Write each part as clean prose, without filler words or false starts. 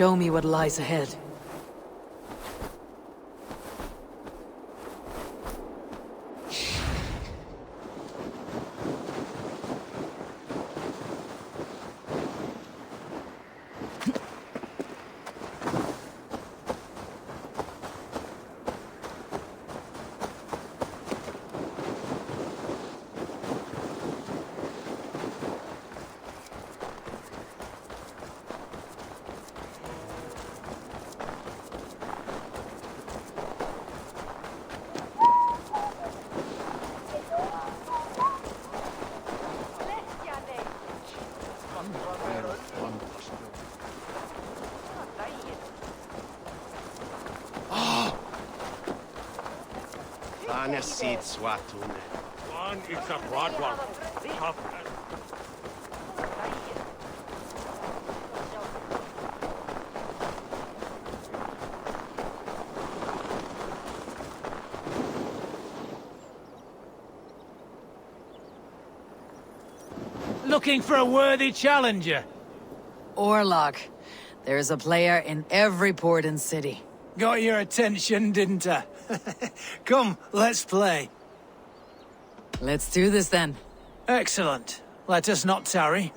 Show me what lies ahead. Aina siitä suatune. One is a broad one. Tough. Looking for a worthy challenger. Orlog. There's a player in every port and city. Got your attention, didn't I? Come, let's play. Let's do this then. Excellent. Let us not tarry.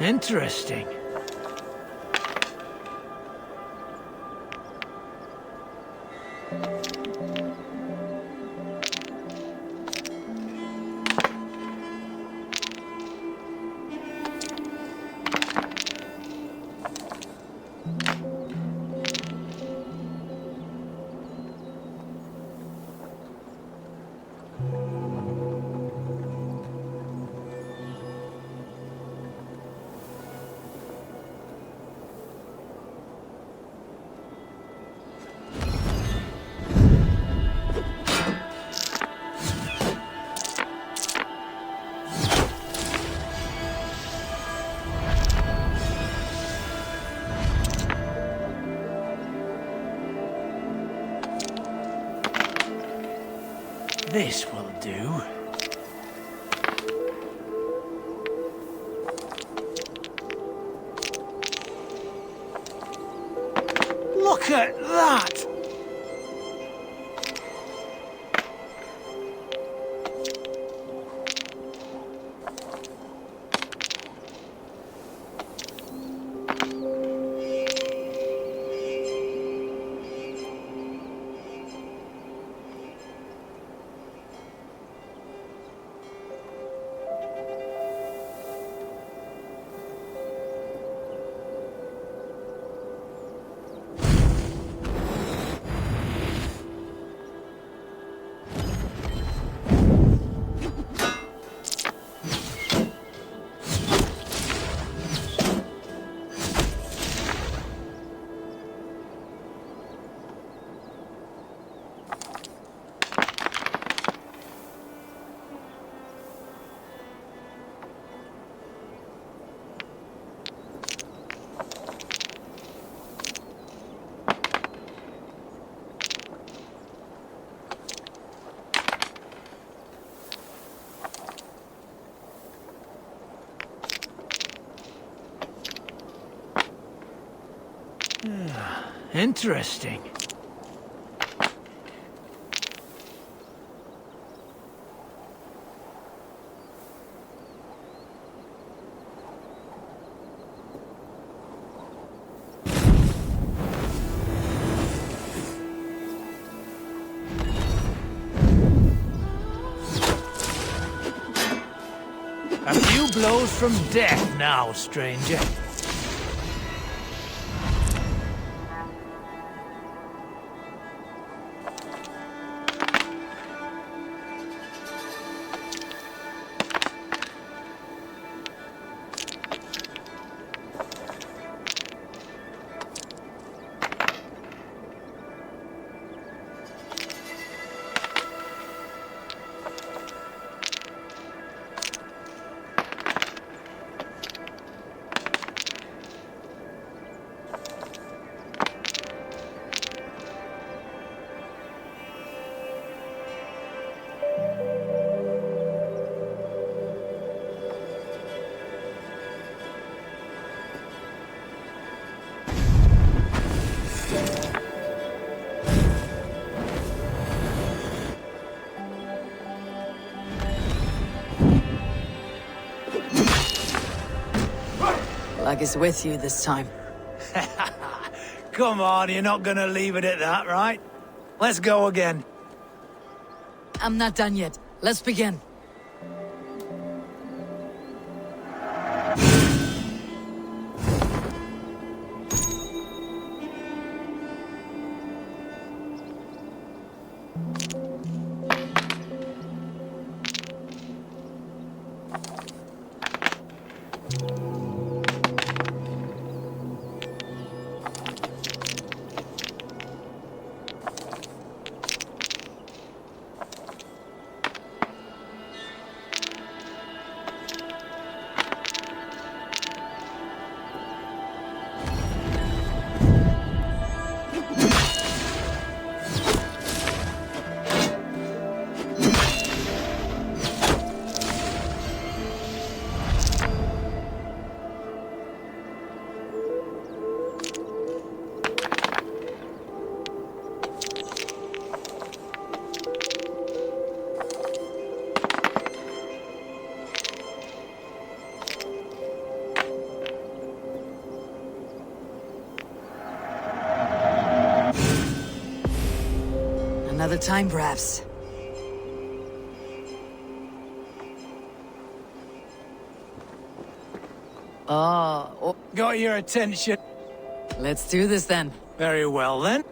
Interesting. This will do. Look at that! Interesting. A few blows from death now, stranger. Luck is with you this time. Come on, you're not gonna leave it at that, right? Let's go again. I'm not done yet. Let's begin. Another time, perhaps. Oh, Got your attention. let's do this then. Very well then.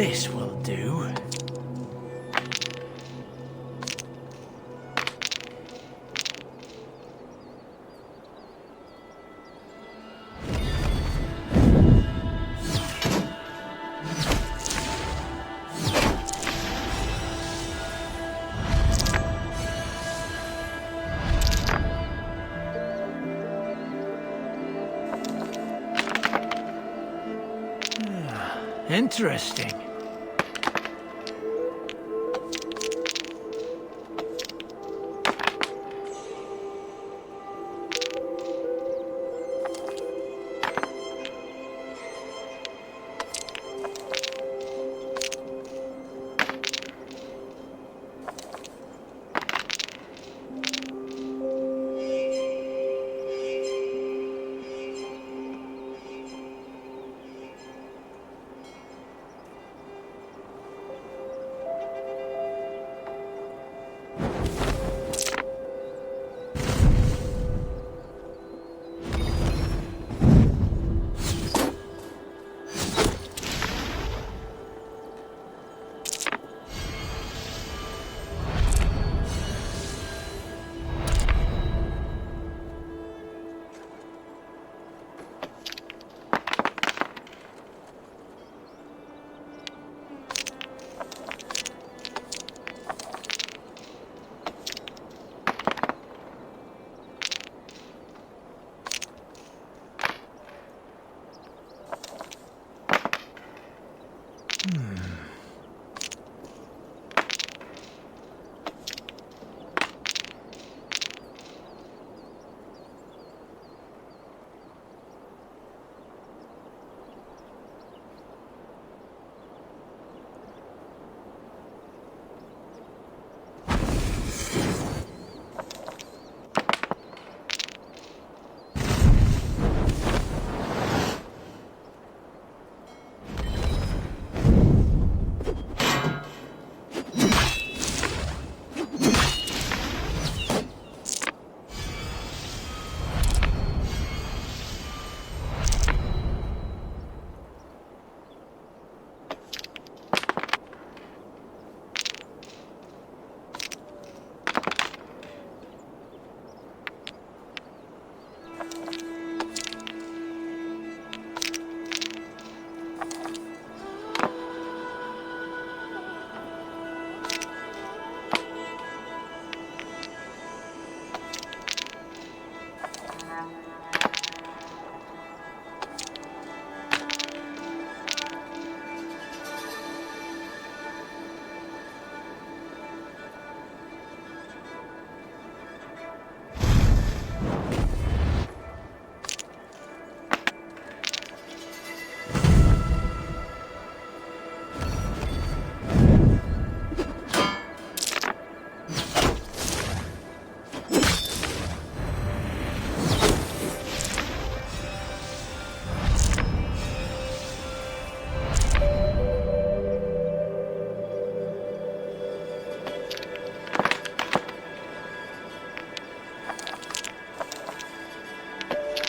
This will do. Interesting.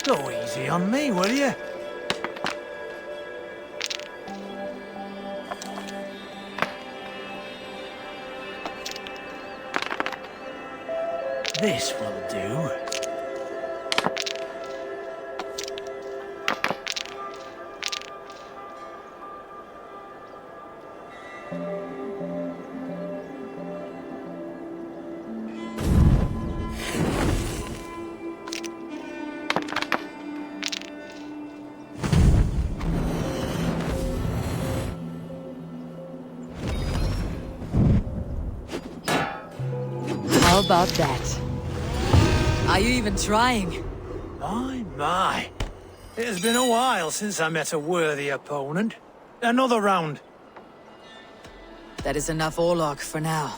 Go easy on me, will you? This will do. How about that? Are you even trying? My. It has been a while since I met a worthy opponent. Another round. That is enough Orlok for now.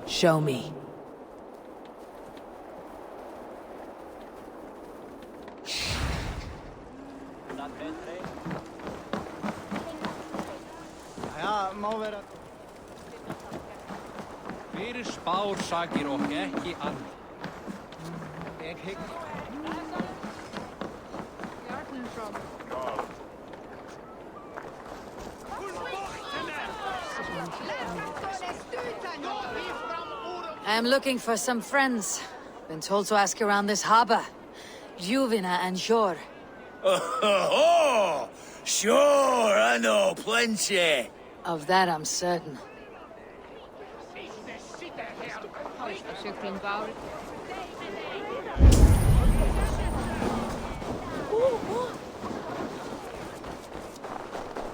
Show me. Fyrir spár sakir og ekki annað. I am looking for some friends. Been told to ask around this harbor. Juvina and Jor. Oh, sure, I know plenty. Of that I'm certain.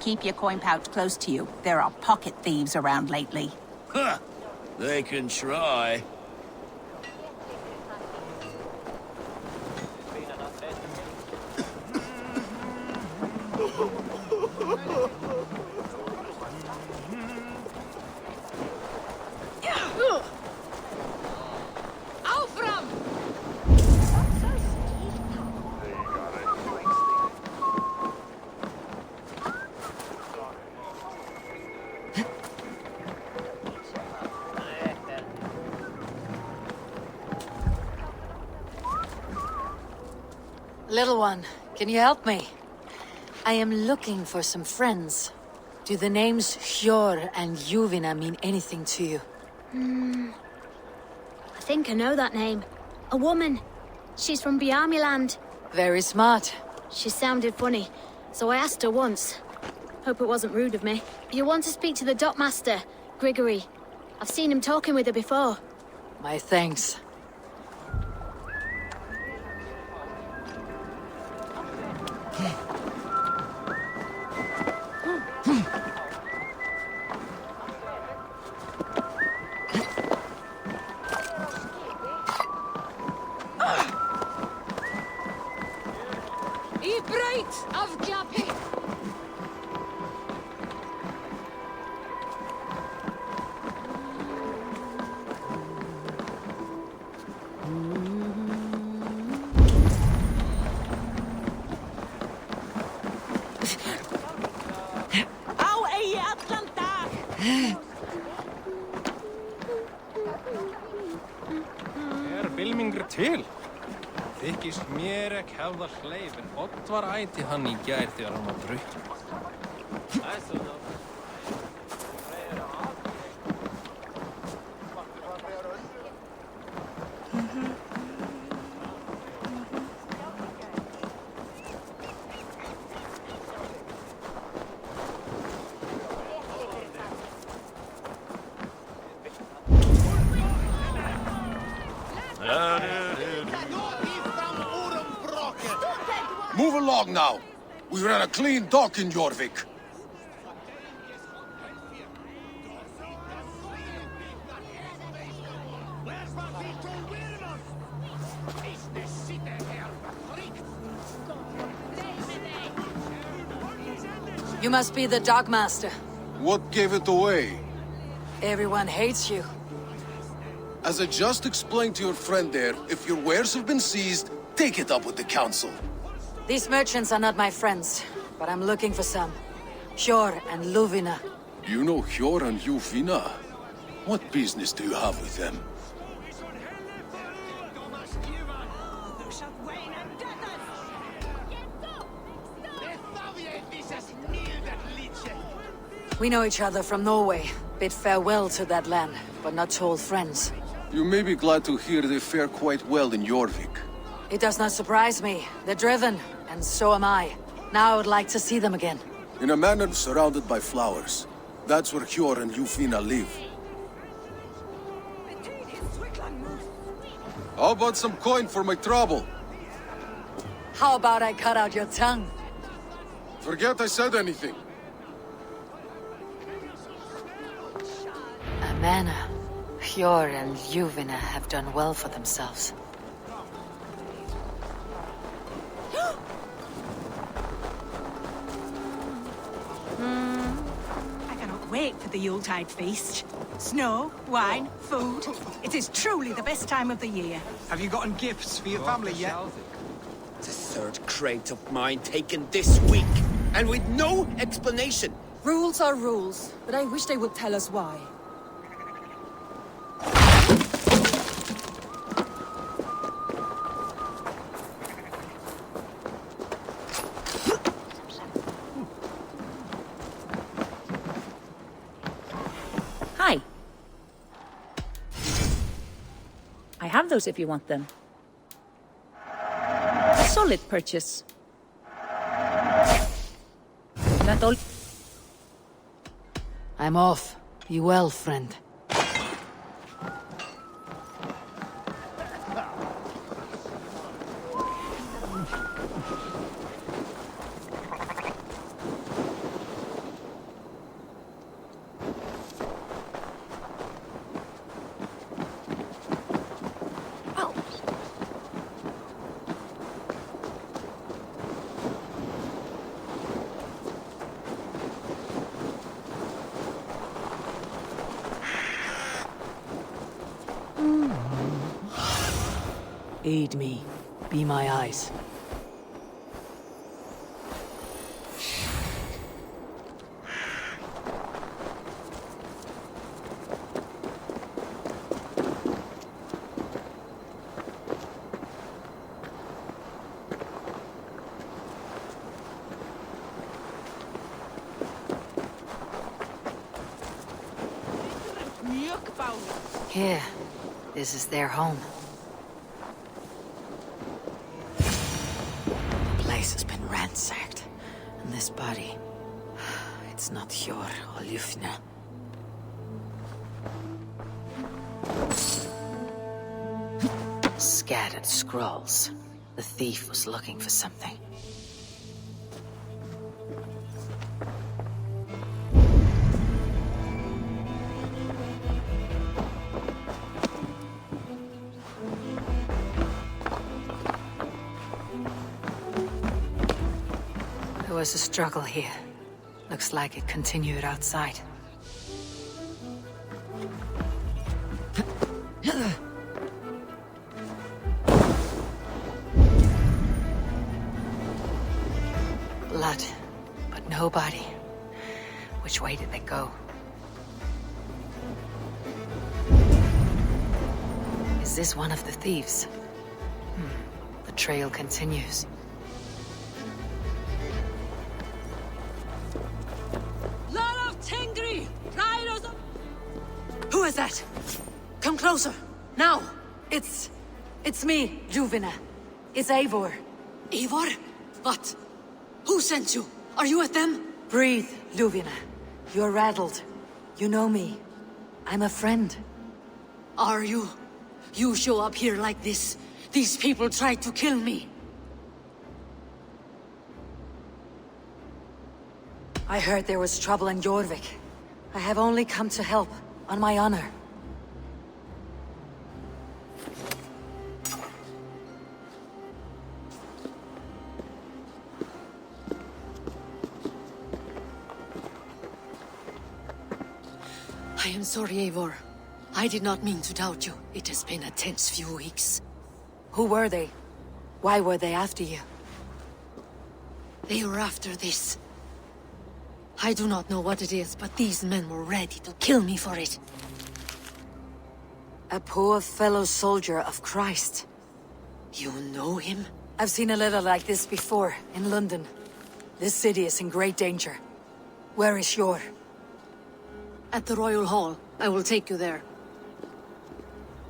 Keep your coin pouch close to you. There are pocket thieves around lately. Huh, they can try. Little one, can you help me? I am looking for some friends. Do the names Hjor and Juvina mean anything to you? I think I know that name. A woman. She's from Biamiland. Very smart. She sounded funny, so I asked her once. Hope it wasn't rude of me. You want to speak to the dockmaster, Grigory. I've seen him talking with her before. My thanks. Bylmingur til. Þykist mér ekki hefða hleif, en Oddvar æti hann í gær þegar hann var drukkinn. Move along now. We ran a clean dock in Jorvik. You must be the dockmaster. What gave it away? Everyone hates you. As I just explained to your friend there, if your wares have been seized, take it up with the council. These merchants are not my friends, but I'm looking for some. Hjor and Luvina. You know Hjor and Juvina? What business do you have with them? We know each other from Norway. Bid farewell to that land, but not to old friends. You may be glad to hear they fare quite well in Jorvik. It does not surprise me. They're driven, and so am I. Now I would like to see them again. In a manor surrounded by flowers. That's where Hjor and Juvina live. How about some coin for my trouble? How about I cut out your tongue? Forget I said anything. A manor. Hjor and Juvina have done well for themselves. I cannot wait late for the Yuletide feast. Snow, wine, food. It is truly the best time of the year. Have you gotten gifts for your family yet? The third crate of mine taken this week, and with no explanation. Rules are rules, but I wish they would tell us why. Hi. I have those if you want them. A solid purchase. That all. I'm off. Be well, friend. Aid me. Be my eyes. Here. This is their home. The place has been ransacked. And this body... It's not Hjor or Ljufna. Scattered scrolls. The thief was looking for something. There was a struggle here. Looks like it continued outside. Blood, but no body. Which way did they go? Is this one of the thieves? The trail continues. Who is that? Come closer, now! It's me, Juvina. It's Eivor. Eivor? What? Who sent you? Are you with them? Breathe, Juvina. You're rattled. You know me. I'm a friend. Are you? You show up here like this. These people tried to kill me. I heard there was trouble in Jorvik. I have only come to help, on my honor. I am sorry, Eivor. I did not mean to doubt you. It has been a tense few weeks. Who were they? Why were they after you? They were after this. I do not know what it is, but these men were ready to kill me for it. A poor fellow soldier of Christ. You know him? I've seen a little like this before, in London. This city is in great danger. Where is Hjor? At the Royal Hall. I will take you there.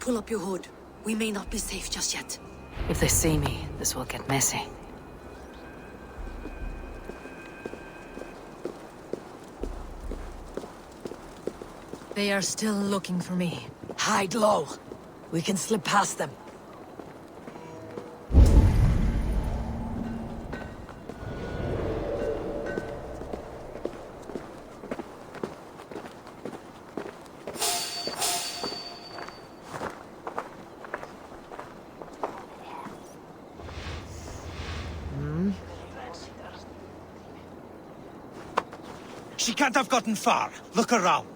Pull up your hood. We may not be safe just yet. If they see me, this will get messy. They are still looking for me. Hide low. We can slip past them. She can't have gotten far. Look around.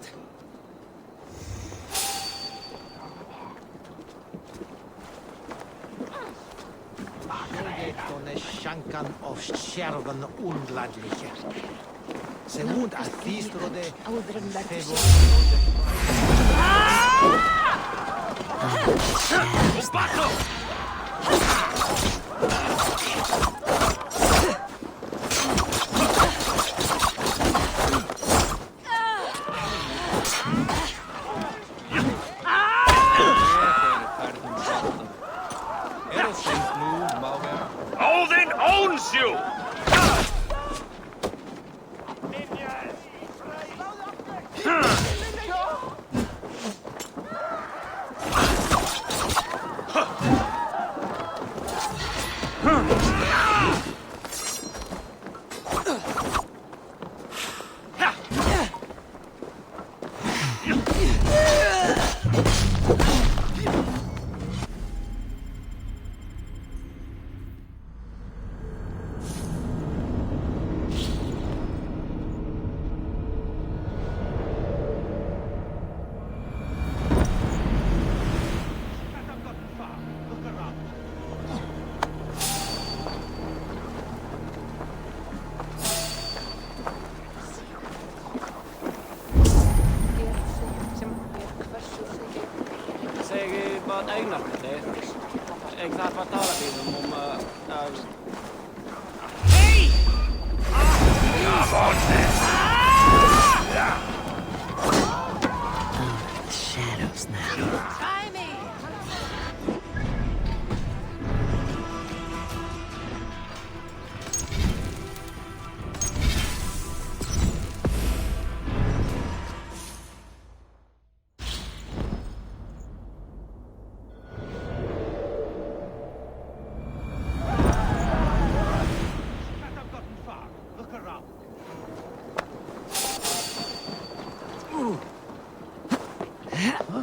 Shankan of Shervan Undladliche. Se wohnt als Diestrode. Odin owns you! Vad ägnar sig det? Exakt vad talar vi om? Hej! Jag var Shadows now. Try me!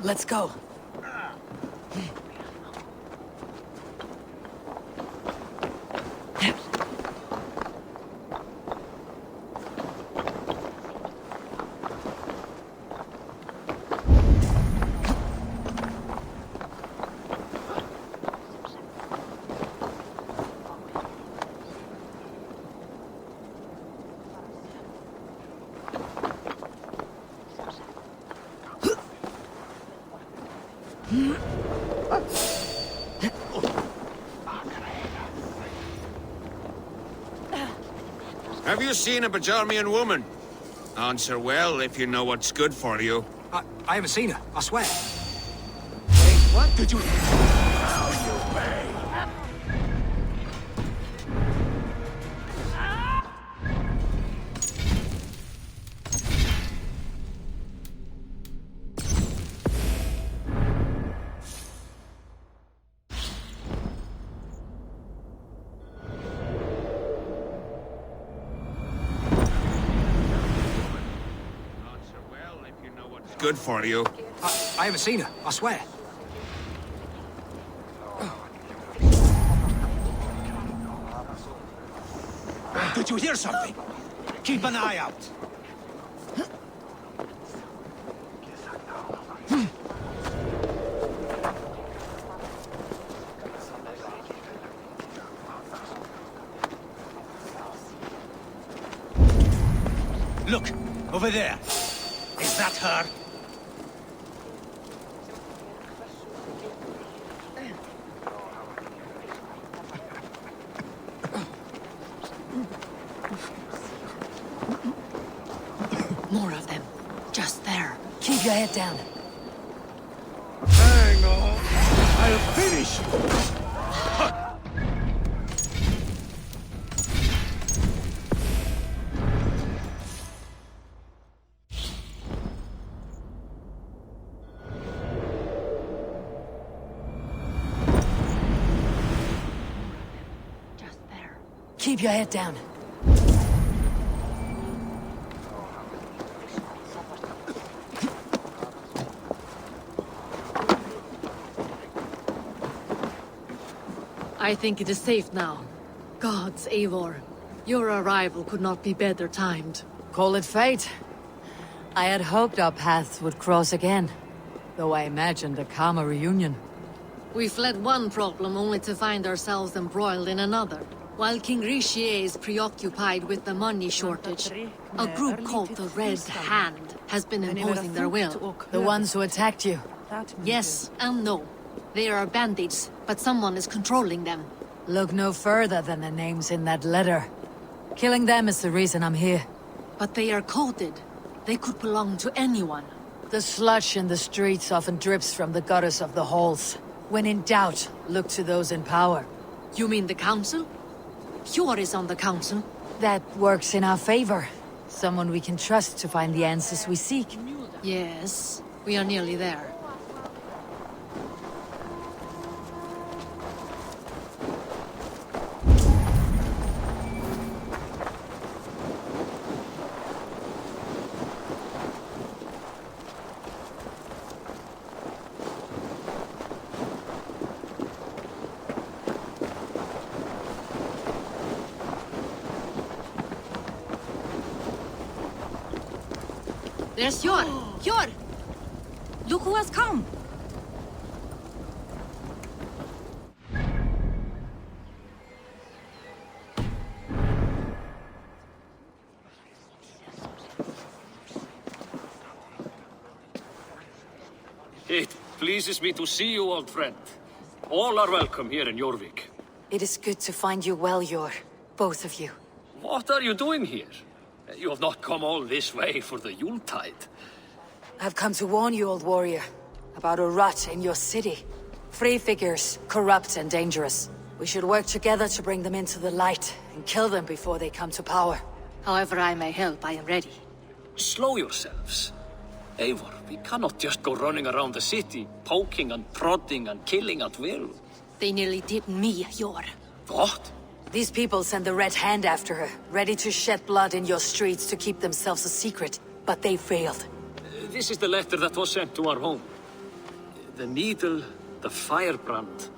Let's go. Have you seen a Bajarmian woman? Answer well if you know what's good for you. I haven't seen her, I swear. What did you... Good for you. I haven't seen her, I swear. Did you hear something? Keep an eye out. Look, over there. Is that her? More of them. Just there. Keep your head down. Hang on. I'll finish you. Keep your head down. I think it is safe now. Gods, Eivor, your arrival could not be better timed. Call it fate. I had hoped our paths would cross again, though I imagined a calmer reunion. We fled one problem only to find ourselves embroiled in another. While King Richier is preoccupied with the money shortage, a group called the Red Hand has been imposing their will. The ones who attacked you? Yes and no. They are bandits, but someone is controlling them. Look no further than the names in that letter. Killing them is the reason I'm here. But they are coded. They could belong to anyone. The sludge in the streets often drips from the gutters of the halls. When in doubt, look to those in power. You mean the council? Hjor is on the council. That works in our favor. Someone we can trust to find the answers we seek. Yes, we are nearly there. There's Hjor! Hjor! Look who has come! It pleases me to see you, old friend. All are welcome here in Jorvik. It is good to find you well, Hjor. Both of you. What are you doing here? You have not come all this way for the Yuletide. I've come to warn you, old warrior, about a rot in your city. Free figures, corrupt and dangerous. We should work together to bring them into the light and kill them before they come to power. However I may help, I am ready. Slow yourselves. Eivor, we cannot just go running around the city, poking and prodding and killing at will. They nearly did me, Hjor. What? These people sent the Red Hand after her, ready to shed blood in your streets to keep themselves a secret, but they failed. This is the letter that was sent to our home. The needle, the firebrand,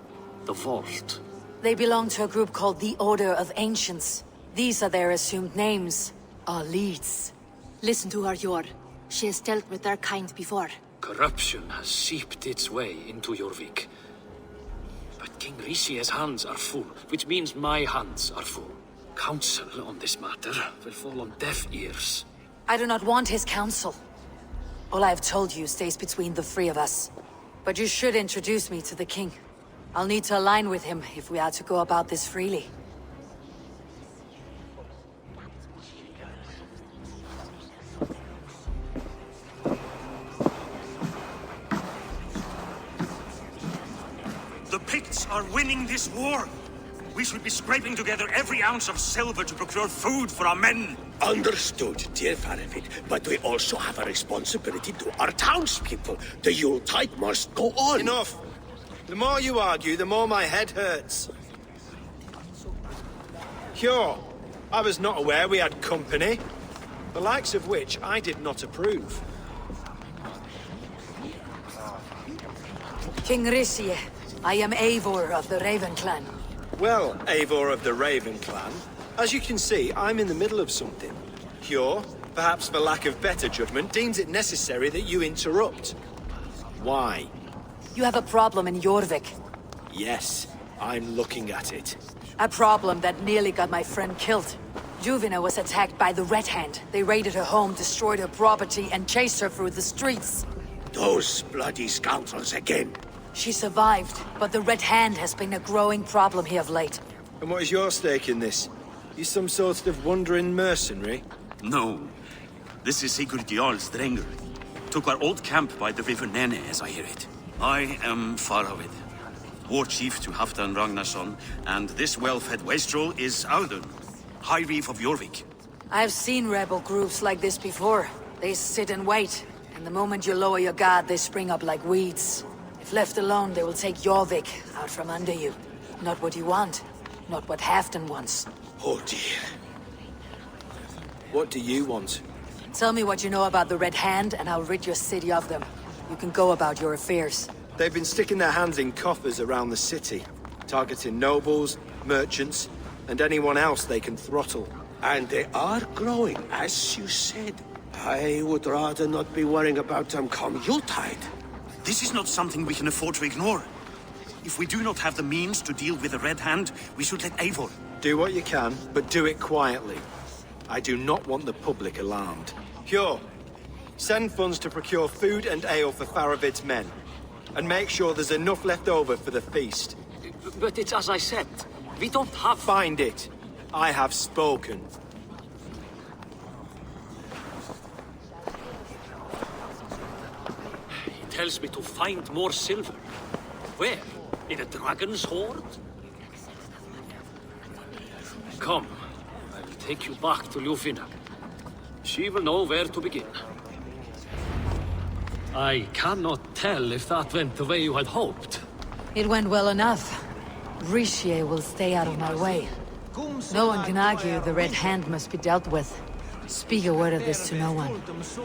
the vault. They belong to a group called the Order of Ancients. These are their assumed names, our leads. Listen to her, Hjor. She has dealt with their kind before. Corruption has seeped its way into Jorvik. But King Richier's hands are full, which means my hands are full. Counsel on this matter will fall on deaf ears. I do not want his counsel. All I have told you stays between the three of us. But you should introduce me to the king. I'll need to align with him if we are to go about this freely. The Picts are winning this war. We should be scraping together every ounce of silver to procure food for our men. Understood, dear Faravik, but we also have a responsibility to our townspeople. The Yuletide must go on. Enough! The more you argue, the more my head hurts. Hjor, I was not aware we had company, the likes of which I did not approve. King Richier, I am Eivor of the Raven Clan. Well, Eivor of the Raven Clan, as you can see, I'm in the middle of something. Hjor, perhaps for lack of better judgment, deems it necessary that you interrupt. Why? You have a problem in Jorvik. Yes, I'm looking at it. A problem that nearly got my friend killed. Juvina was attacked by the Red Hand. They raided her home, destroyed her property, and chased her through the streets. Those bloody scoundrels again. She survived, but the Red Hand has been a growing problem here of late. And what is your stake in this? You some sort of wandering mercenary? No. This is Sigurd Jarl's Drenger. Took our old camp by the river Nene, as I hear it. I am Faravid, war chief to Halfdan Ragnarsson, and this well-fed wastrel is Audun, High Reef of Jorvik. I've seen rebel groups like this before. They sit and wait, and the moment you lower your guard, they spring up like weeds. If left alone, they will take Jorvik out from under you. Not what you want, not what Halfdan wants. Oh dear. What do you want? Tell me what you know about the Red Hand, and I'll rid your city of them. You can go about your affairs. They've been sticking their hands in coffers around the city, targeting nobles, merchants, and anyone else they can throttle. And they are growing, as you said. I would rather not be worrying about them come Yuletide. This is not something we can afford to ignore. If we do not have the means to deal with the Red Hand, we should let Eivor. Do what you can, but do it quietly. I do not want the public alarmed. Hjor, send funds to procure food and ale for Faravid's men. And make sure there's enough left over for the feast. But it's as I said. We don't have... Find it. I have spoken. He tells me to find more silver. Where? In a dragon's hoard? Come, I will take you back to Ljufina. She will know where to begin. I cannot tell if that went the way you had hoped. It went well enough. Rishi will stay out of my way. No one can argue the Red Hand must be dealt with. Speak a word of this to no one.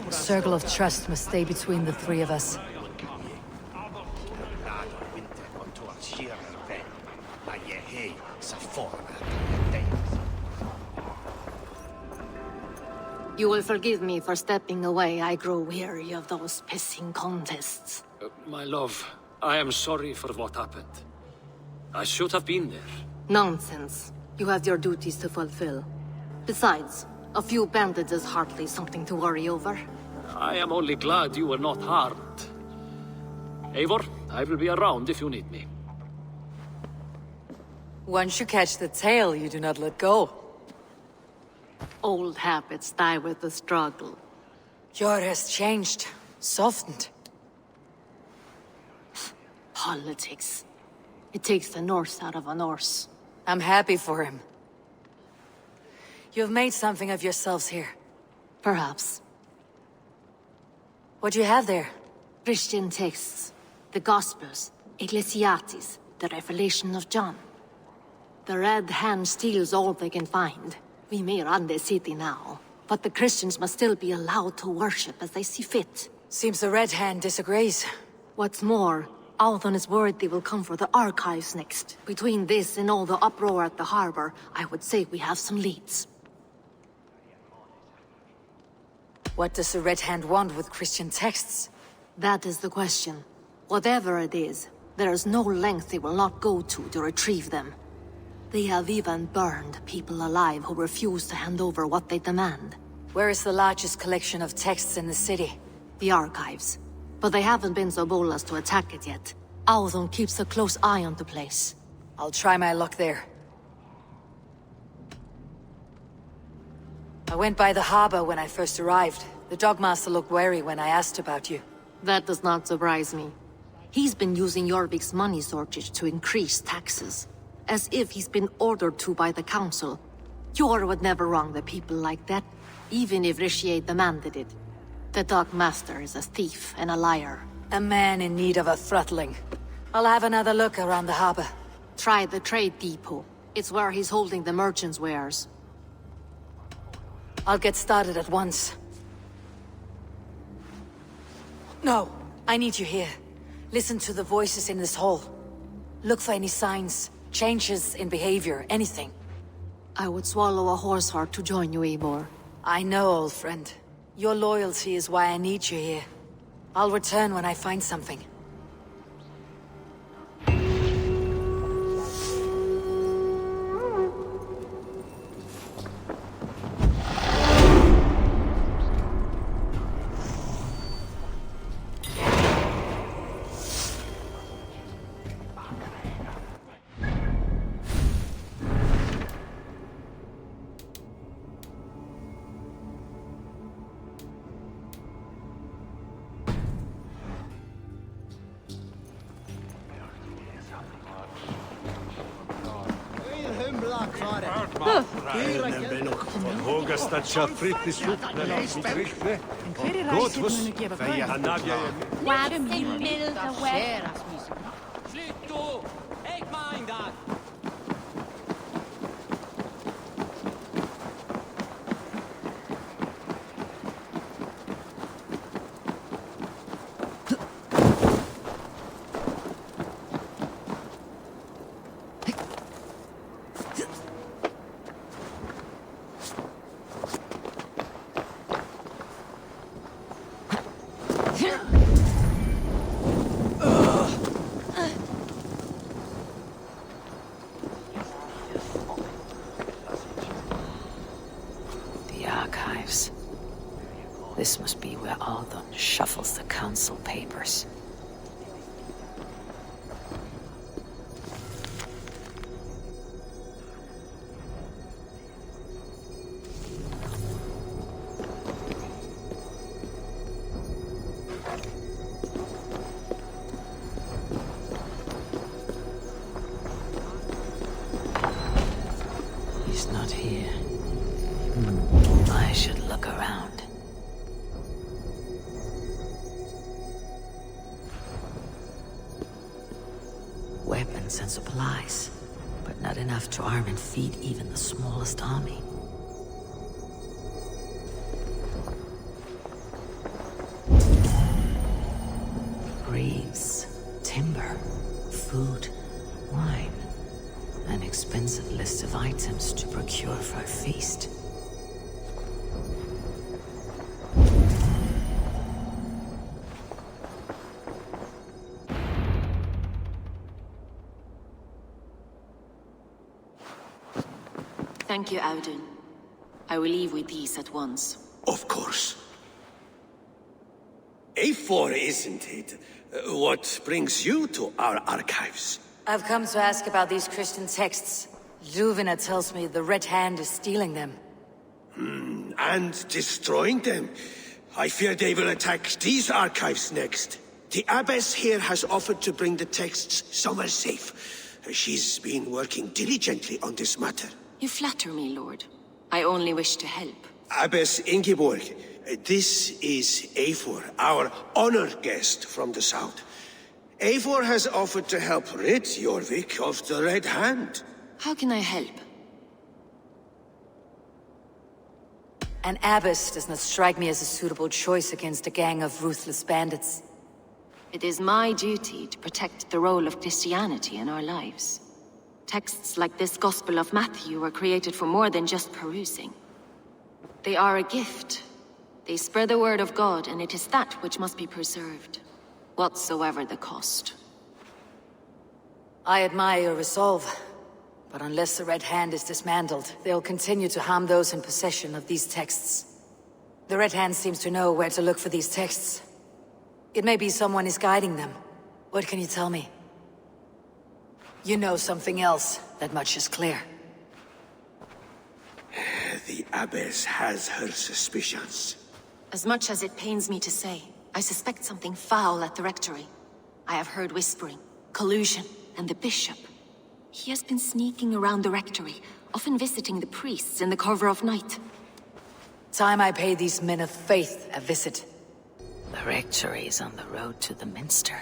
A circle of trust must stay between the three of us. You will forgive me for stepping away. I grow weary of those pissing contests. My love, I am sorry for what happened. I should have been there. Nonsense. You have your duties to fulfill. Besides, a few bandits is hardly something to worry over. I am only glad you were not harmed. Eivor, I will be around if you need me. Once you catch the tail, you do not let go. Old habits die with the struggle. Hjor has changed, softened. Politics. It takes the Norse out of a Norse. I'm happy for him. You've made something of yourselves here. Perhaps. What do you have there? Christian texts. The Gospels. Ecclesiastes. The Revelation of John. The Red Hand steals all they can find. We may run the city now, but the Christians must still be allowed to worship as they see fit. Seems the Red Hand disagrees. What's more, Althon is worried they will come for the archives next. Between this and all the uproar at the harbor, I would say we have some leads. What does the Red Hand want with Christian texts? That is the question. Whatever it is, there is no length they will not go to retrieve them. They have even burned people alive who refuse to hand over what they demand. Where is the largest collection of texts in the city? The archives. But they haven't been so bold as to attack it yet. Althon keeps a close eye on the place. I'll try my luck there. I went by the harbor when I first arrived. The Dogmaster looked wary when I asked about you. That does not surprise me. He's been using Jorvik's money shortage to increase taxes. As if he's been ordered to by the council. Hjor would never wrong the people like that, even if Rishi demanded it. The Dogmaster is a thief and a liar. A man in need of a throttling. I'll have another look around the harbor. Try the trade depot. It's where he's holding the merchants' wares. I'll get started at once. No, I need you here. Listen to the voices in this hall. Look for any signs, changes in behavior, anything. I would swallow a horse heart to join you, Eivor. I know, old friend. Your loyalty is why I need you here. I'll return when I find something. Waarom je milde weg? Slytto! Ik mind dat! council papers. He's not here. I should look around. Weapons and supplies, but not enough to arm and feed even the smallest army. Greaves, timber, food, wine. An expensive list of items to procure for a feast. Thank you, Audun. I will leave with these at once. Of course. A4, isn't it? What brings you to our archives? I've come to ask about these Christian texts. Juvena tells me the Red Hand is stealing them. And destroying them. I fear they will attack these archives next. The abbess here has offered to bring the texts somewhere safe. She's been working diligently on this matter. You flatter me, Lord. I only wish to help. Abbess Ingeborg, this is Eivor, our honored guest from the south. Eivor has offered to help rid Jorvik of the Red Hand. How can I help? An abbess does not strike me as a suitable choice against a gang of ruthless bandits. It is my duty to protect the role of Christianity in our lives. Texts like this Gospel of Matthew were created for more than just perusing. They are a gift. They spread the word of God, and it is that which must be preserved, whatsoever the cost. I admire your resolve, but unless the Red Hand is dismantled, they'll continue to harm those in possession of these texts. The Red Hand seems to know where to look for these texts. It may be someone is guiding them. What can you tell me? You know something else. That much is clear. The abbess has her suspicions. As much as it pains me to say, I suspect something foul at the rectory. I have heard whispering, collusion, and the bishop. He has been sneaking around the rectory, often visiting the priests in the cover of night. Time I pay these men of faith a visit. The rectory is on the road to the minster.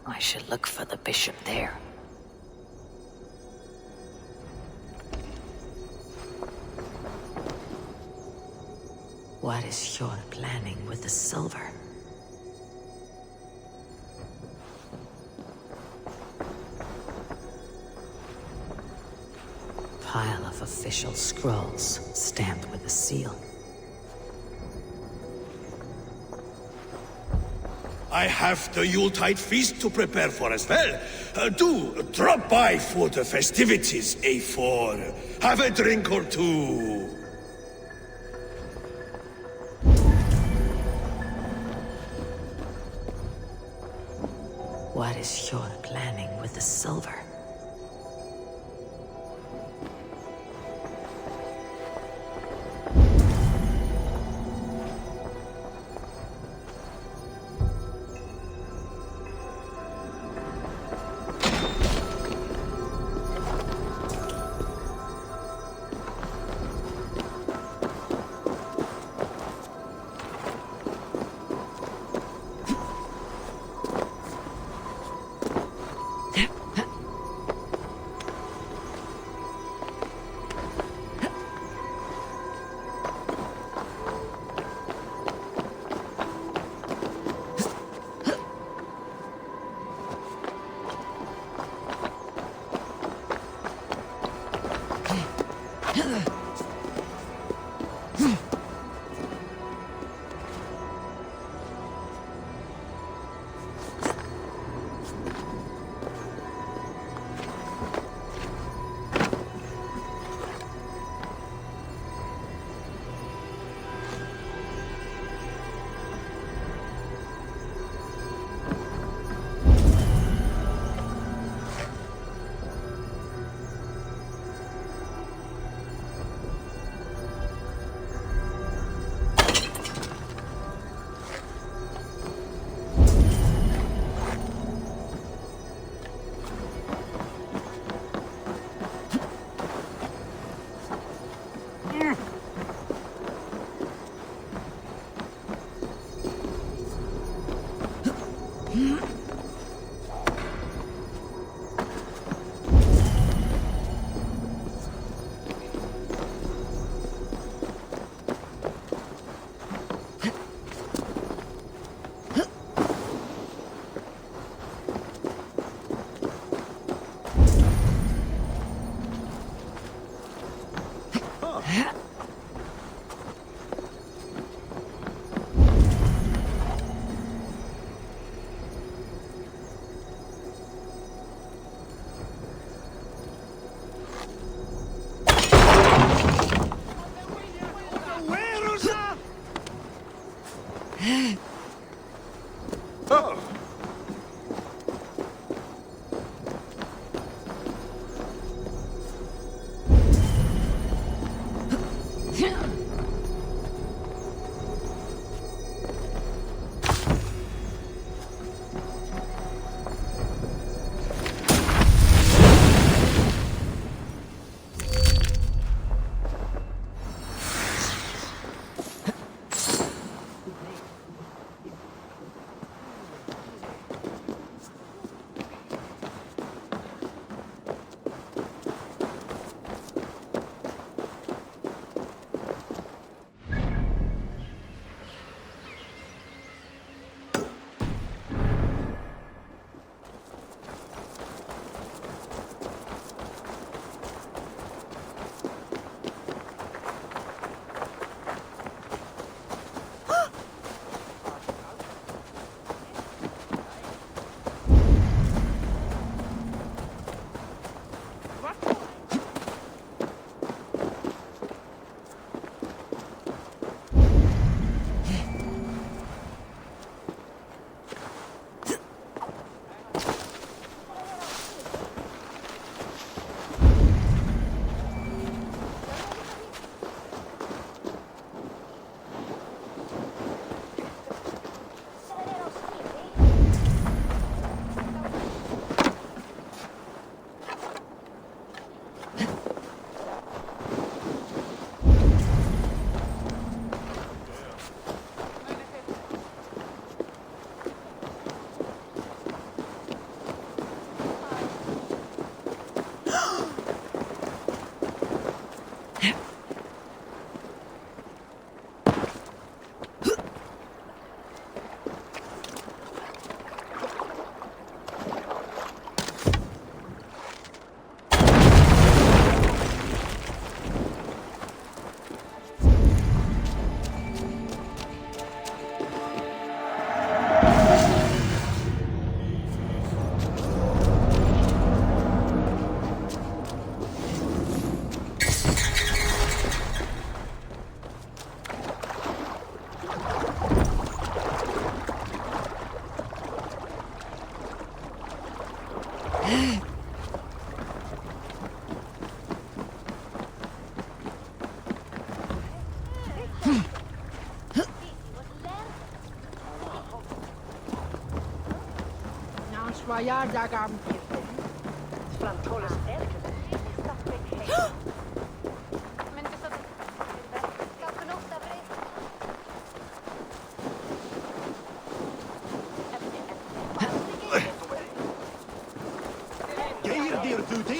I should look for the bishop there. What is your planning with the silver? Pile of official scrolls, stamped with a seal. I have the Yuletide feast to prepare for as well. Do drop by for the festivities, A4. Have a drink or two. What is your planning with the silver?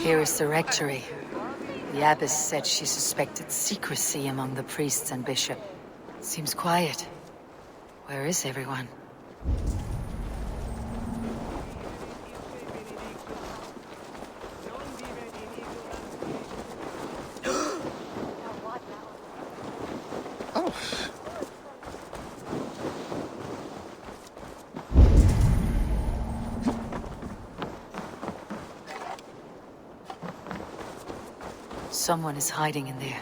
Here is the rectory. The abbess said she suspected secrecy among the priests and bishop. Seems quiet. Where is everyone? Someone is hiding in there.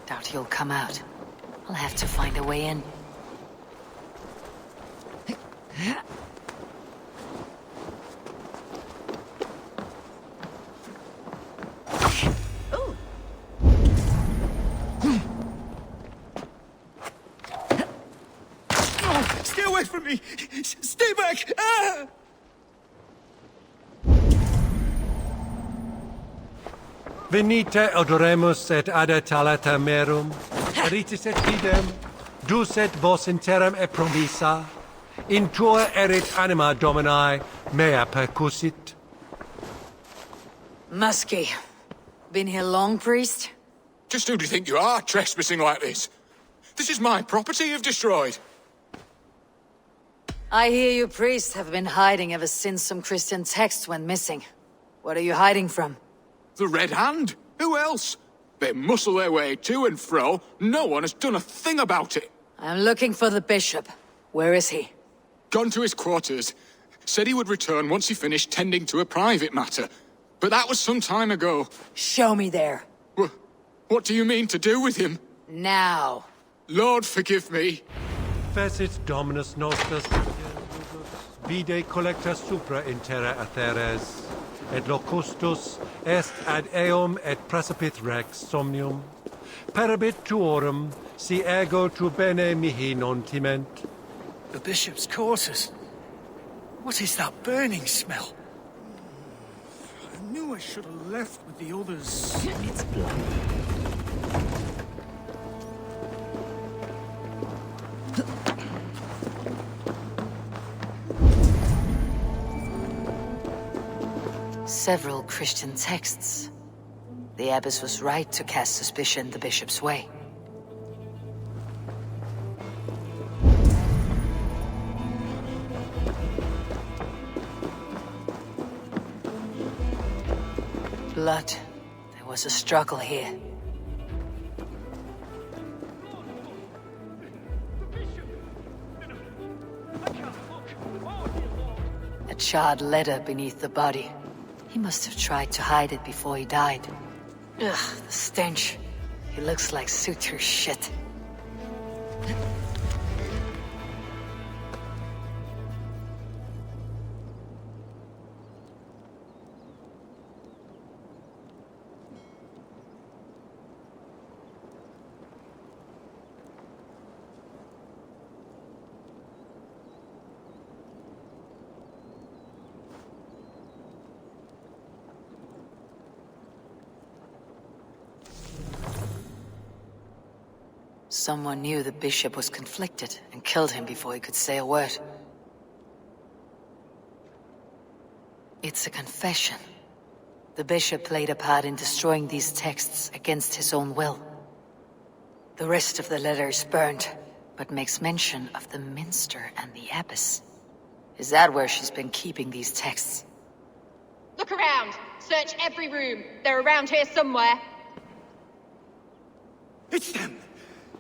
Doubt he'll come out. I'll have to find a way in. Stay away from me! Stay back! Ah! Venite odoremus et ada talata merum, eritis et fidem, dus et vos interim e promissa, In tua erit anima domini, mea percussit. Muskie. Been here long, priest? Just who do you think you are, trespassing like this? This is my property you've destroyed. I hear you priests have been hiding ever since some Christian texts went missing. What are you hiding from? The Red Hand? Who else? They muscle their way to and fro. No one has done a thing about it. I'm looking for the bishop. Where is he? Gone to his quarters. Said he would return once he finished tending to a private matter. But that was some time ago. Show me there. What do you mean to do with him? Now. Lord, forgive me. Fecit Dominus nostus, vide collecta supra in terra aetheres, et locustus est ad eum et precipit rex somnium, perabit tuorum, si ego tu bene mihi non timent. The bishop's quarters. What is that burning smell? I knew I should have left with the others. It's blood. Several Christian texts. The abbess was right to cast suspicion the bishop's way. Blood. There was a struggle here. A charred letter beneath the body. He must have tried to hide it before he died. Ugh, the stench. He looks like suture shit. Someone knew the bishop was conflicted and killed him before he could say a word. It's a confession. The bishop played a part in destroying these texts against his own will. The rest of the letter is burned, but makes mention of the minster and the abbess. Is that where she's been keeping these texts? Look around! Search every room. They're around here somewhere. It's them!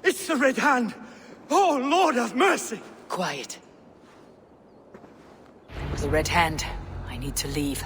It's the Red Hand! Oh, Lord have mercy! Quiet. The Red Hand. I need to leave.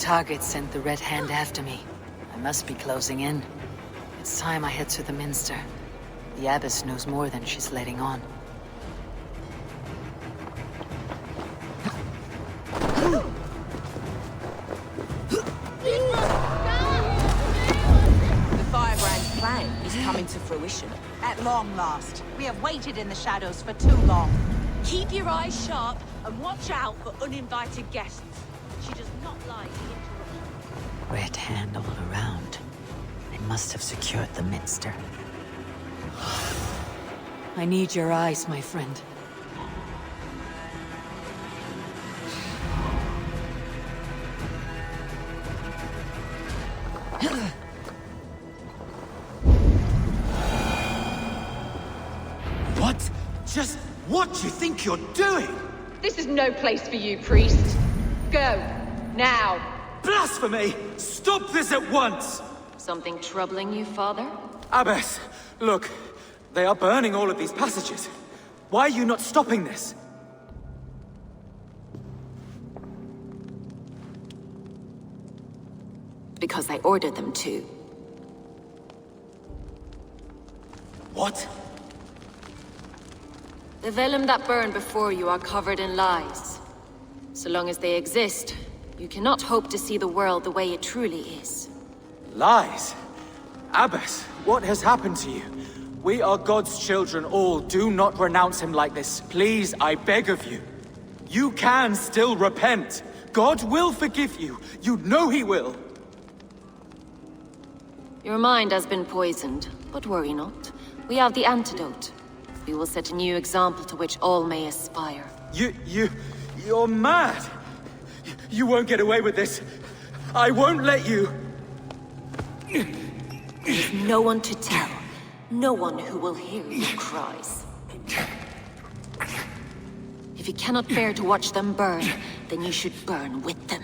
target sent the Red Hand after me. I must be closing in. It's time I head to the Minster. The Abbess knows more than she's letting on. The Firebrand's plan is coming to fruition. At long last. We have waited in the shadows for too long. Keep your eyes sharp and watch out for uninvited guests. She does not like interruption. Red Hand all around. They must have secured the Minster. I need your eyes, my friend. What? Just what do you think you're doing? This is no place for you, priest. Go. Now. Blasphemy! Stop this at once! Something troubling you, Father? Abbess, look. They are burning all of these passages. Why are you not stopping this? Because I ordered them to. What? The vellum that burned before you are covered in lies. So long as they exist, you cannot hope to see the world the way it truly is. Lies? Abbess, what has happened to you? We are God's children all. Do not renounce him like this. Please, I beg of you. You can still repent. God will forgive you. You know he will. Your mind has been poisoned, but worry not. We have the antidote. We will set a new example to which all may aspire. You're mad. You won't get away with this. I won't let you. There's no one to tell. No one who will hear your cries. If you cannot bear to watch them burn, then you should burn with them.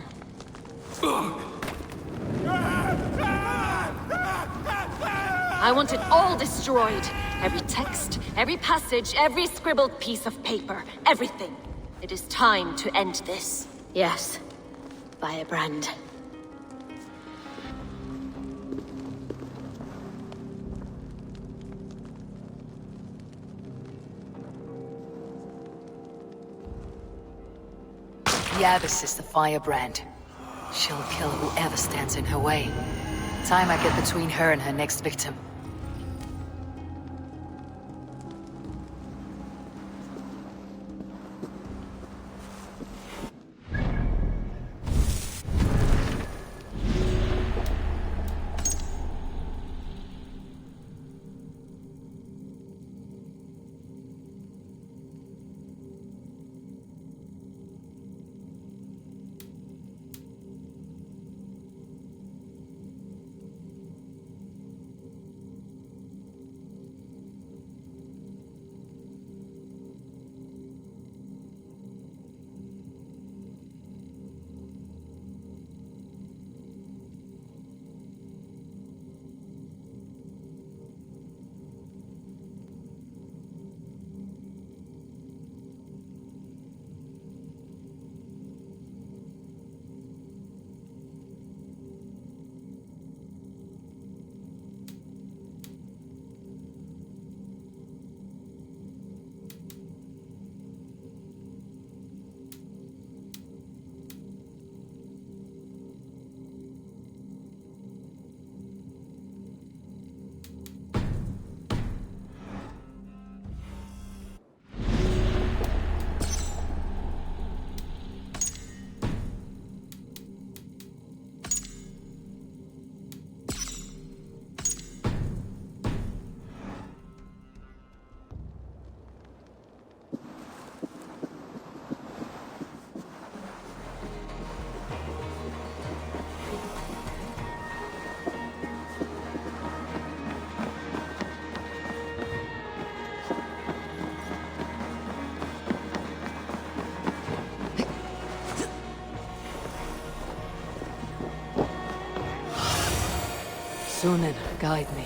I want it all destroyed. Every text, every passage, every scribbled piece of paper. Everything. It is time to end this. Yes. Firebrand. The Abbess is the Firebrand. She'll kill whoever stands in her way. Time I get between her and her next victim. Sunan, guide me.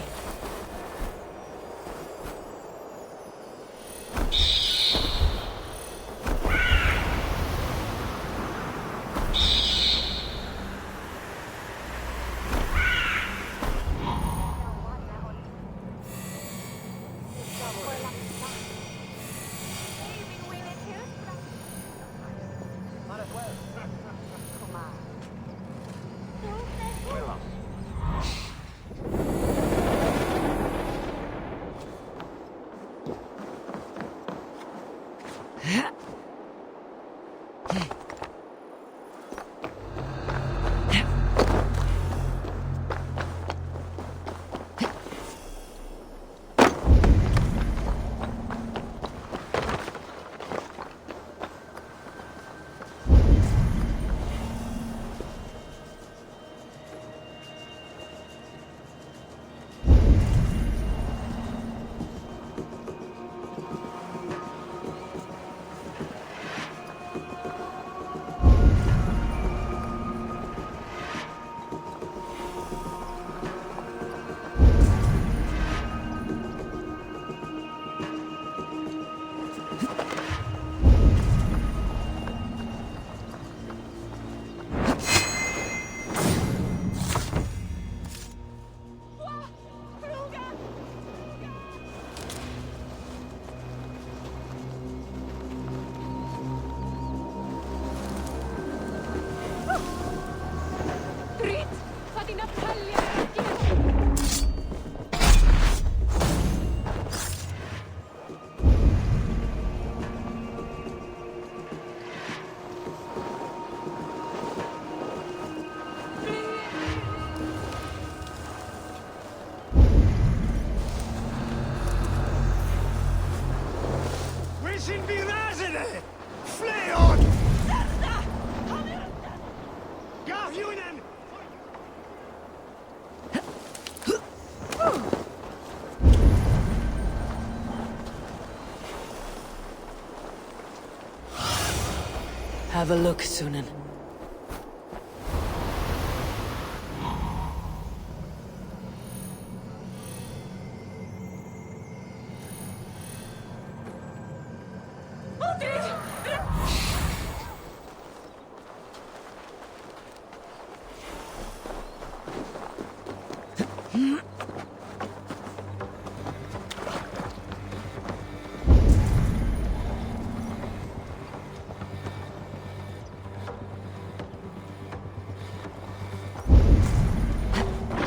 Have a look, Sunan.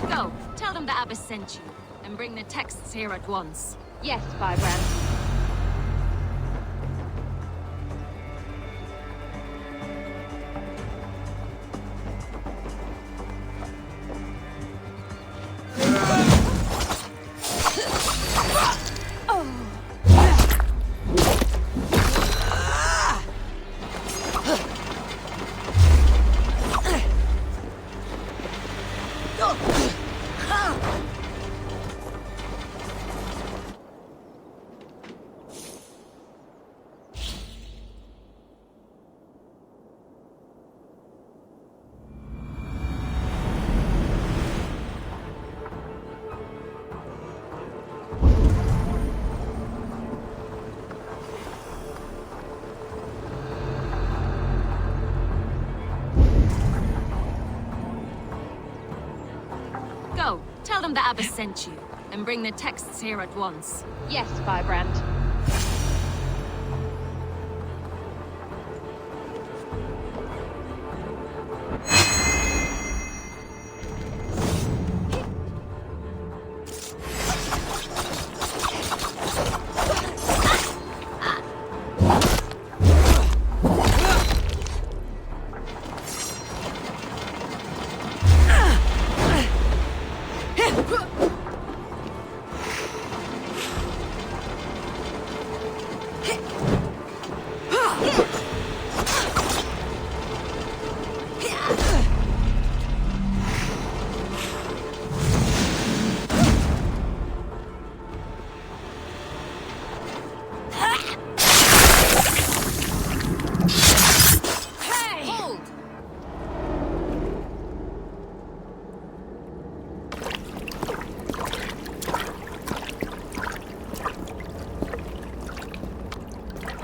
Go, tell them the Abbess sent you, and bring the texts here at once. Yes, Firebrand. Go, tell them the Abbess sent you, and bring the texts here at once. Yes, Firebrand.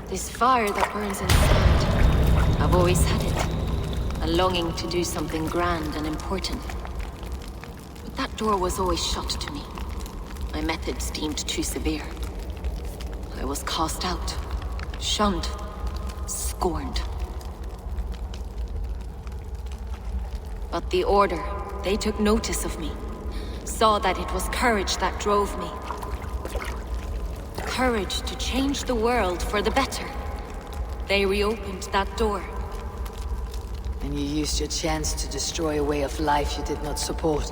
This fire that burns inside, I've always had it. A longing to do something grand and important. But that door was always shut to me. My methods deemed too severe. I was cast out, shunned, scorned. But the Order, they took notice of me. Saw that it was courage that drove me. Courage to change the world for the better. They reopened that door. And you used your chance to destroy a way of life you did not support.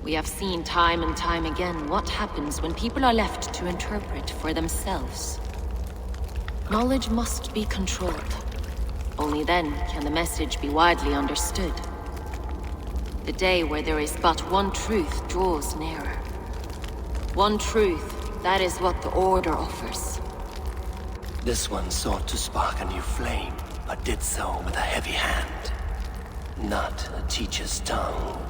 We have seen time and time again what happens when people are left to interpret for themselves. Knowledge must be controlled. Only then can the message be widely understood. The day where there is but one truth draws nearer. One truth, that is what the Order offers. This one sought to spark a new flame, but did so with a heavy hand. Not a teacher's tongue.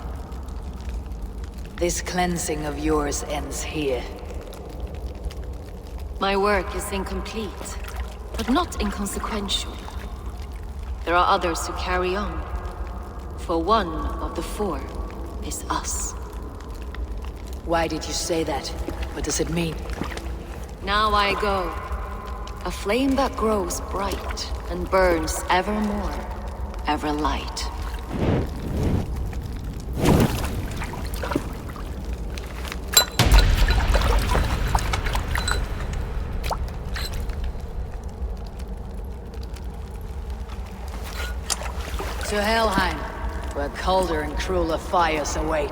This cleansing of yours ends here. My work is incomplete, but not inconsequential. There are others who carry on. For one of the four is us. Why did you say that? What does it mean? Now I go. A flame that grows bright and burns ever more, ever light. To Helheim, where colder and crueler fires await.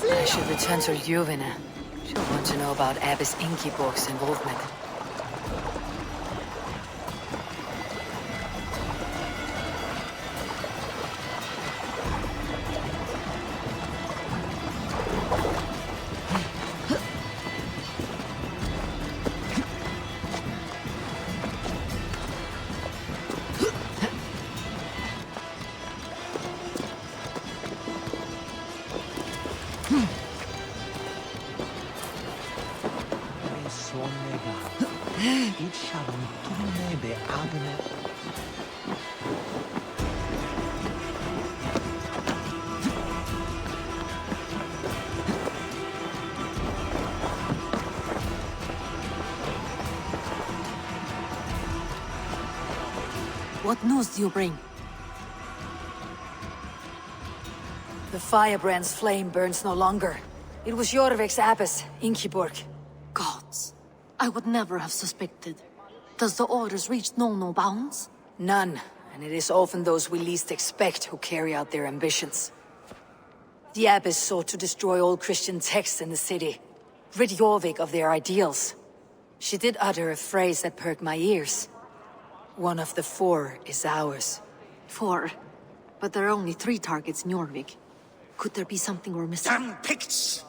I should return to Ljuvina. She'll want to know about Abbess Ingeborg's involvement. What news do you bring? The firebrand's flame burns no longer. It was Jorvik's abbess, Ingeborg. Gods, I would never have suspected. Does the orders reach no bounds? None, and it is often those we least expect who carry out their ambitions. The abbess sought to destroy all Christian texts in the city, rid Jorvik of their ideals. She did utter a phrase that perked my ears. One of the four is ours. 4? But there are only 3 targets in Jorvik. Could there be something we're missing? Damn Picts!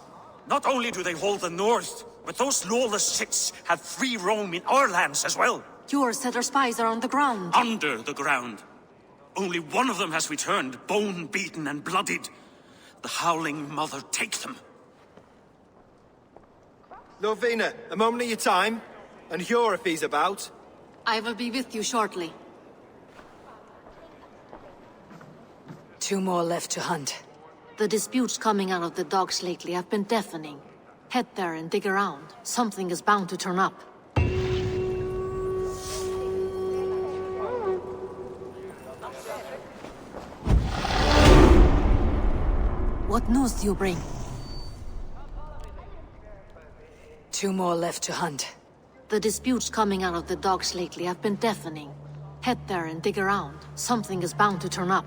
Not only do they hold the north, but those lawless Siths have free roam in our lands as well. Yours said our spies are on the ground. Under the ground. Only one of them has returned, bone-beaten and bloodied. The Howling Mother take them. Lovina, a moment of your time. And Hjor if he's about. I will be with you shortly. 2 more left to hunt. The disputes coming out of the docks lately have been deafening. Head there and dig around. Something is bound to turn up. What news do you bring? 2 more left to hunt. The disputes coming out of the docks lately have been deafening. Head there and dig around. Something is bound to turn up.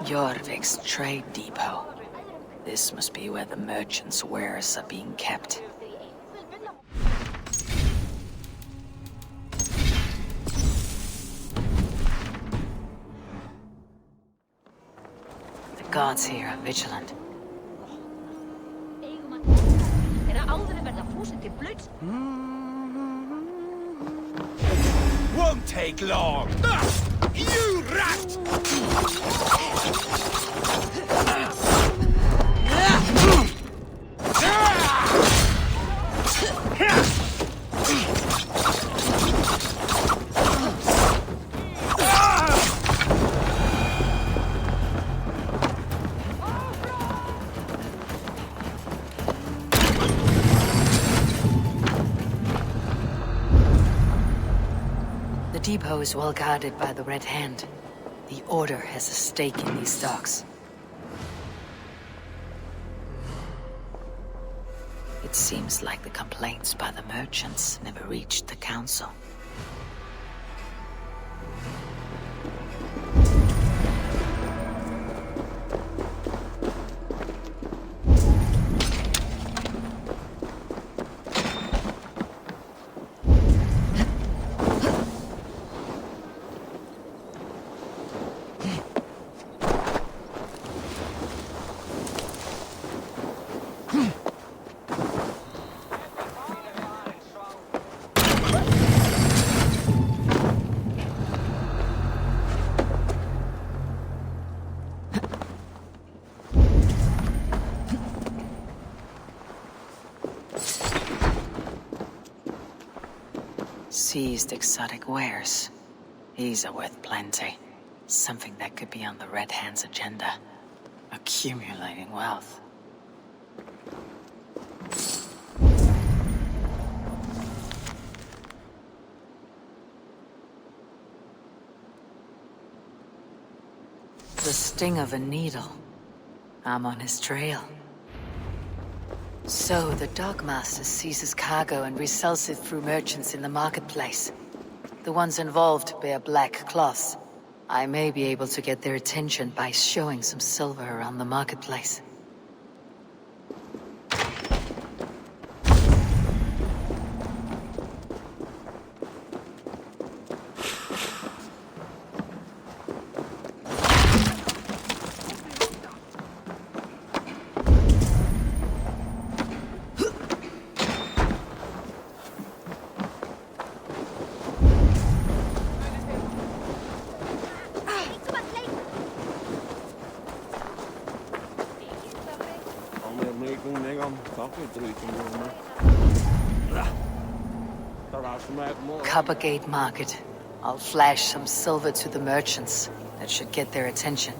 Jorvik's trade depot. This must be where the merchants' wares are being kept. The guards here are vigilant. Won't take long! You rat! The depot is well guarded by the Red Hand. The Order has a stake in these docks. It seems like the complaints by the merchants never reached the Council. Seized exotic wares. These are worth plenty. Something that could be on the Red Hand's agenda. Accumulating wealth. The sting of a needle. I'm on his trail. So, the Dockmaster seizes cargo and resells it through merchants in the marketplace. The ones involved bear black cloths. I may be able to get their attention by showing some silver around the marketplace. Coppergate Market. I'll flash some silver to the merchants. That should get their attention.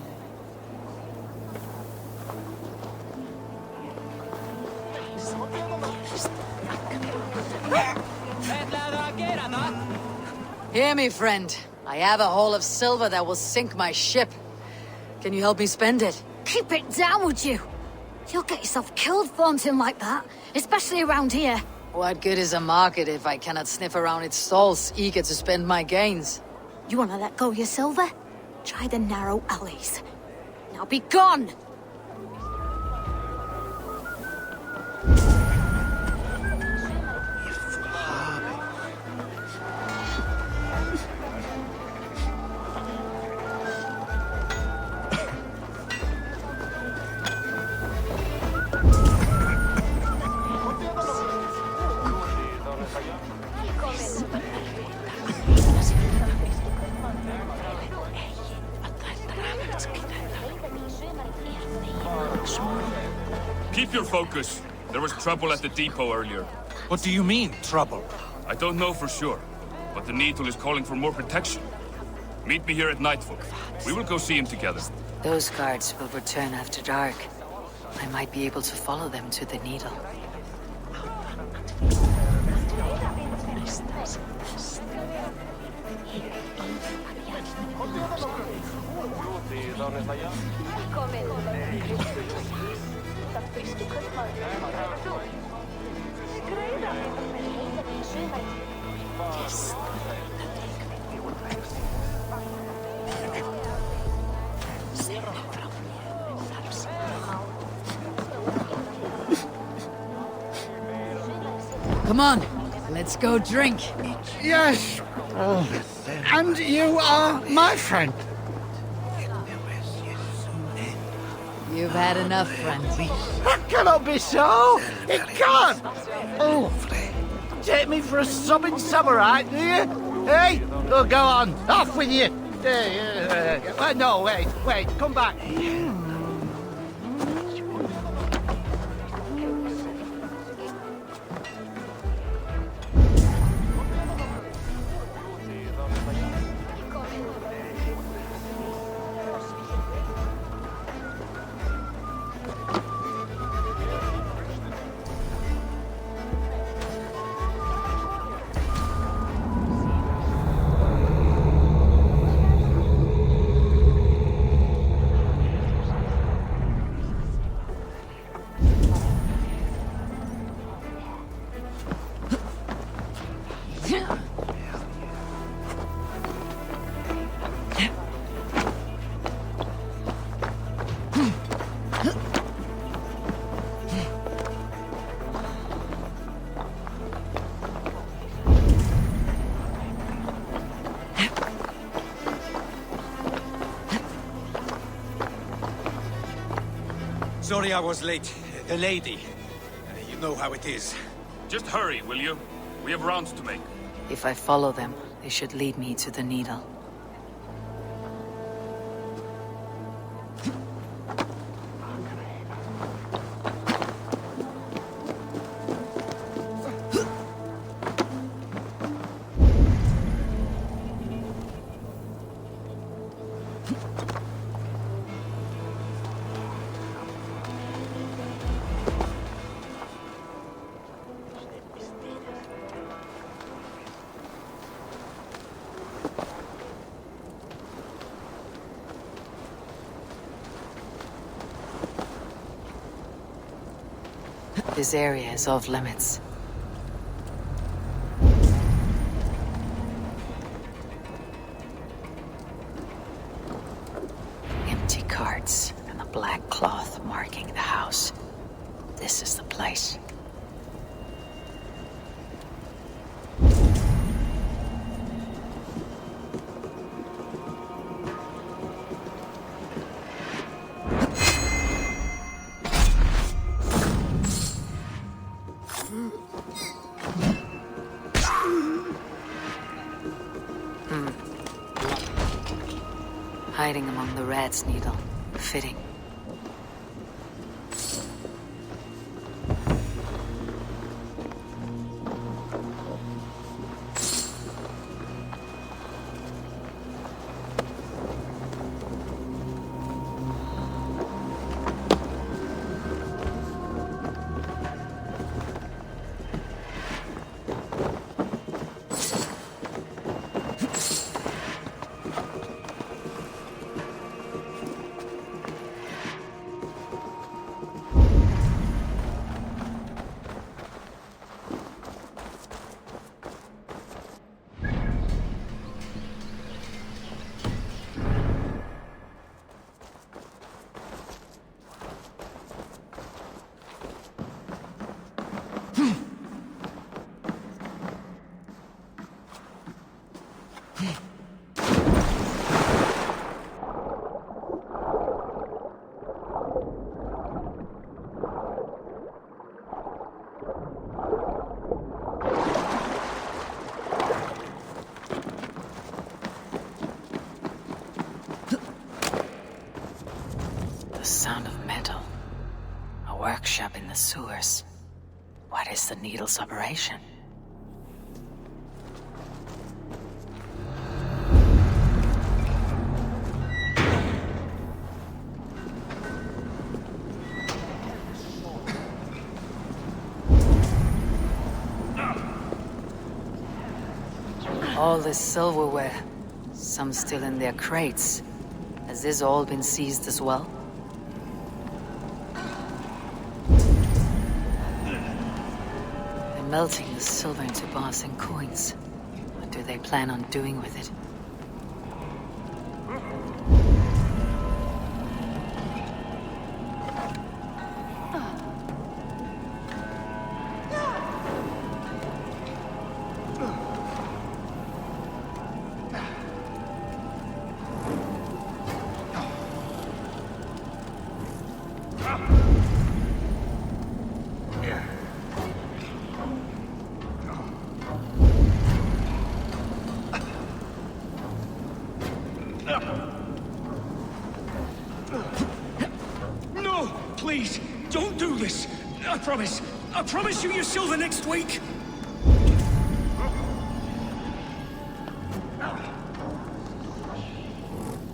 Hear me, friend. I have a haul of silver that will sink my ship. Can you help me spend it? Keep it down, would you? You'll get yourself killed flaunting like that, especially around here. What good is a market if I cannot sniff around its stalls, eager to spend my gains? You wanna let go of your silver? Try the narrow alleys. Now be gone! Keep your focus. There was trouble at the depot earlier. What do you mean, trouble? I don't know for sure, but the Needle is calling for more protection. Meet me here at nightfall. We will go see him together. Those guards will return after dark. I might be able to follow them to the Needle. Yes. Come on, let's go drink. Yes. Oh. And you are my friend. You've had enough, friend. That cannot be so. It can't. Oh. Take me for a sobbing samurai, do you? Hey? Oh, go on. Off with you. No, wait. Come back. Sorry I was late. The lady. You know how it is. Just hurry, will you? We have rounds to make. If I follow them, they should lead me to the needle. This area is off limits. Empty carts and a black cloth marking the house. This is the place. Hiding among the rat's needle. Fitting. The sound of metal. A workshop in the sewers. What is the needle's operation? All this silverware. Some still in their crates. Has this all been seized as well? They're melting the silver into bars and coins. What do they plan on doing with it? please, don't do this. I promise. I promise you your silver next week.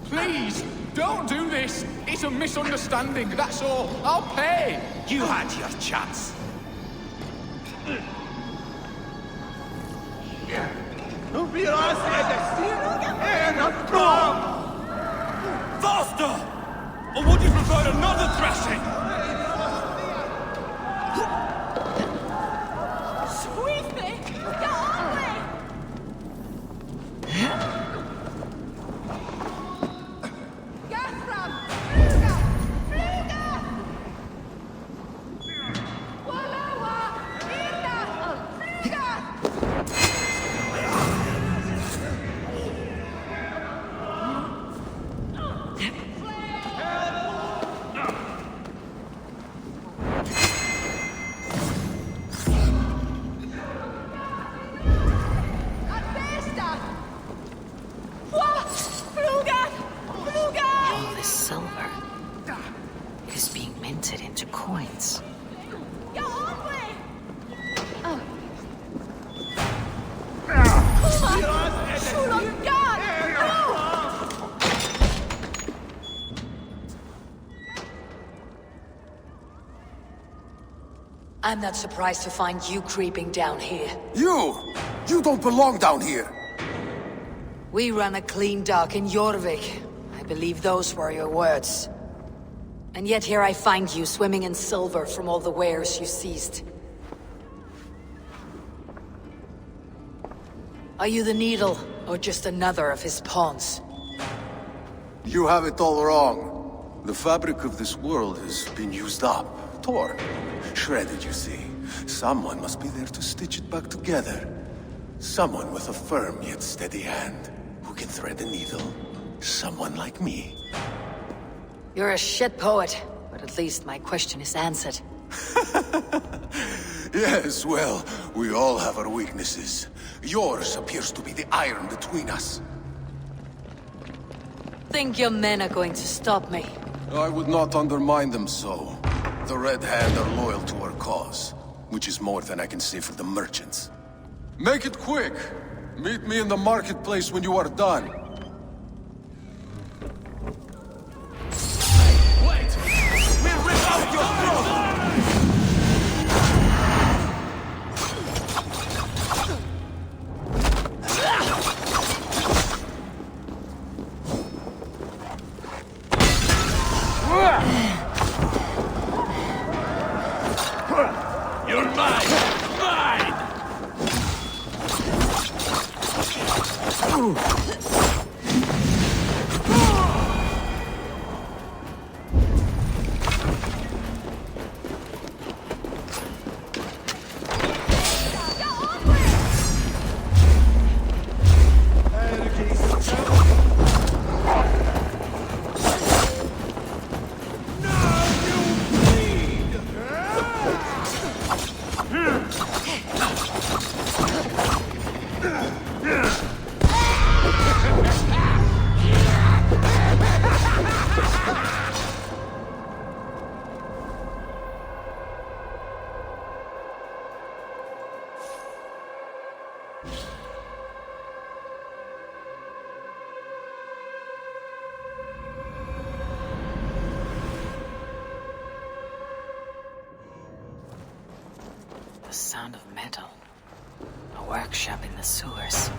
Please, don't do this. It's a misunderstanding, that's all. I'll pay. You had your chance. Faster! Or would you prefer another thrashing? Squeeze me! Get on me! Gasram! Fluga! Fluga! Walawa! Ida! Fluga! All this silver is being minted into coins. I'm not surprised to find you creeping down here. You! You don't belong down here! We run a clean dock in Jorvik. I believe those were your words. And yet here I find you swimming in silver from all the wares you seized. Are you the Needle, or just another of his pawns? You have it all wrong. The fabric of this world has been used up, torn, shredded, you see. Someone must be there to stitch it back together. Someone with a firm yet steady hand, who can thread a needle. Someone like me. You're a shit poet, but at least my question is answered. Yes, well, we all have our weaknesses. Yours appears to be the iron between us. Think your men are going to stop me? I would not undermine them so. The Red Hand are loyal to our cause, which is more than I can say for the merchants. Make it quick! Meet me in the marketplace when you are done. Wait! We'll rip out your throat! You're mine! Mine! The sound of metal. A workshop in the sewers.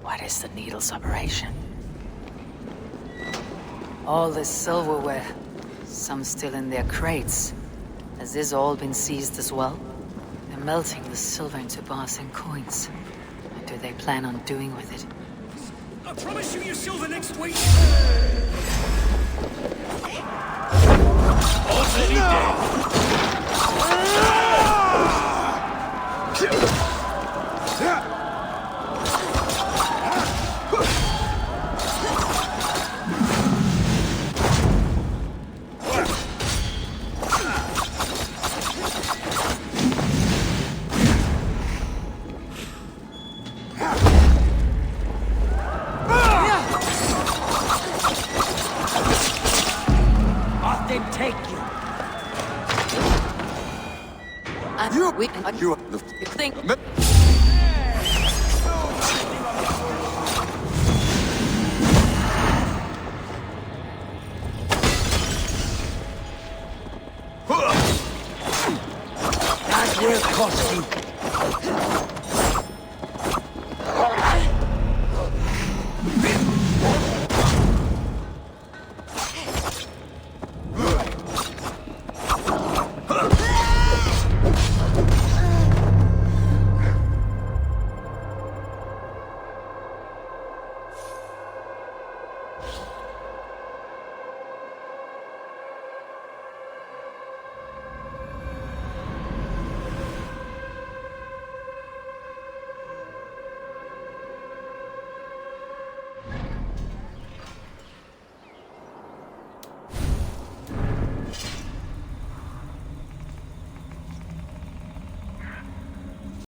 What is the Needle's operation? All this silverware. Some still in their crates. Has this all been seized as well? They're melting the silver into bars and coins. What do they plan on doing with it? I promise you your silver next week! Already dead! Off they take you. You the think. That will cost you